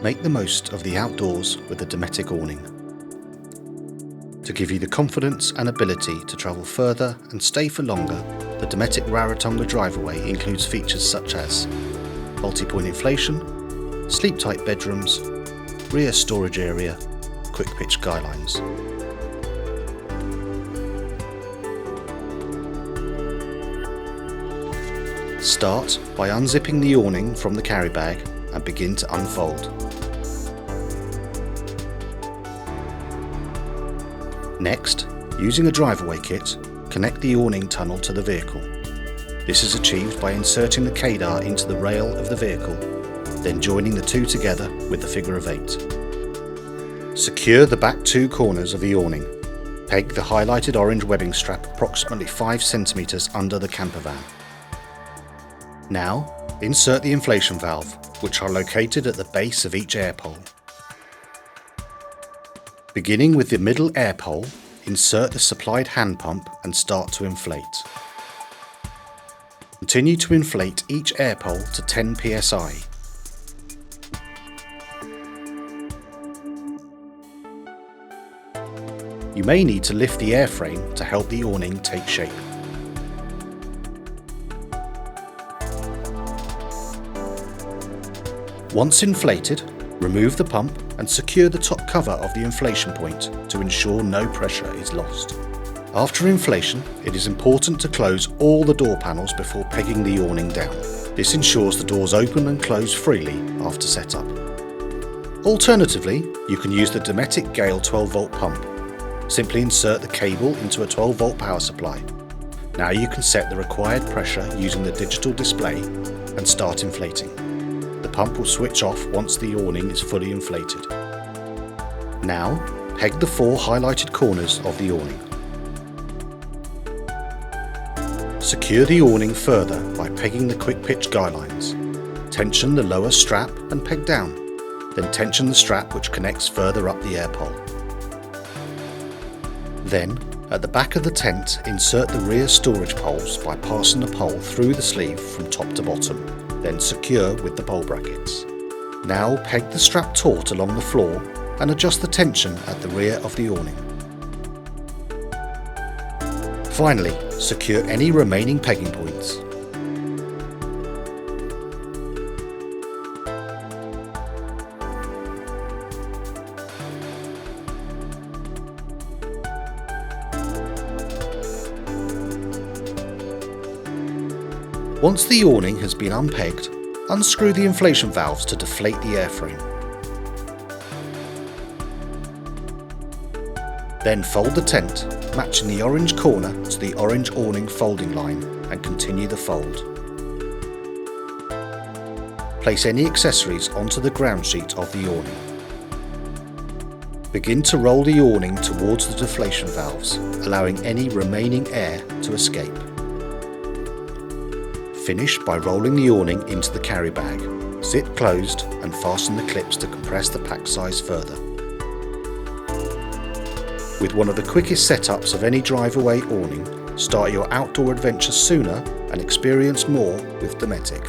Make the most of the outdoors with the Dometic awning. To give you the confidence and ability to travel further and stay for longer, the Dometic Rarotonga driveway includes features such as multi-point inflation, sleep-tight bedrooms, rear storage area, quick pitch skylines. Start by unzipping the awning from the carry bag and begin to unfold. Next, using a drive-away kit, connect the awning tunnel to the vehicle. This is achieved by inserting the K-Dar into the rail of the vehicle, then joining the two together with the figure of 8. Secure the back two corners of the awning. Peg the highlighted orange webbing strap approximately 5 cm under the campervan. Now, insert the inflation valve, which are located at the base of each air pole. Beginning with the middle air pole, insert the supplied hand pump and start to inflate. Continue to inflate each air pole to 10 psi. You may need to lift the airframe to help the awning take shape. Once inflated, remove the pump and secure the top cover of the inflation point to ensure no pressure is lost. After inflation, it is important to close all the door panels before pegging the awning down. This ensures the doors open and close freely after setup. Alternatively, you can use the Dometic Gale 12-volt pump. Simply insert the cable into a 12-volt power supply. Now you can set the required pressure using the digital display and start inflating. The pump will switch off once the awning is fully inflated. Now, peg the 4 highlighted corners of the awning. Secure the awning further by pegging the quick pitch guy lines. Tension the lower strap and peg down, then tension the strap which connects further up the air pole. Then, at the back of the tent, insert the rear storage poles by passing the pole through the sleeve from top to bottom, then secure with the pole brackets. Now peg the strap taut along the floor and adjust the tension at the rear of the awning. Finally, secure any remaining pegging points. Once the awning has been unpegged, unscrew the inflation valves to deflate the airframe. Then fold the tent, matching the orange corner to the orange awning folding line, and continue the fold. Place any accessories onto the ground sheet of the awning. Begin to roll the awning towards the deflation valves, allowing any remaining air to escape. Finish by rolling the awning into the carry bag, zip closed and fasten the clips to compress the pack size further. With one of the quickest setups of any drive-away awning, start your outdoor adventure sooner and experience more with Dometic.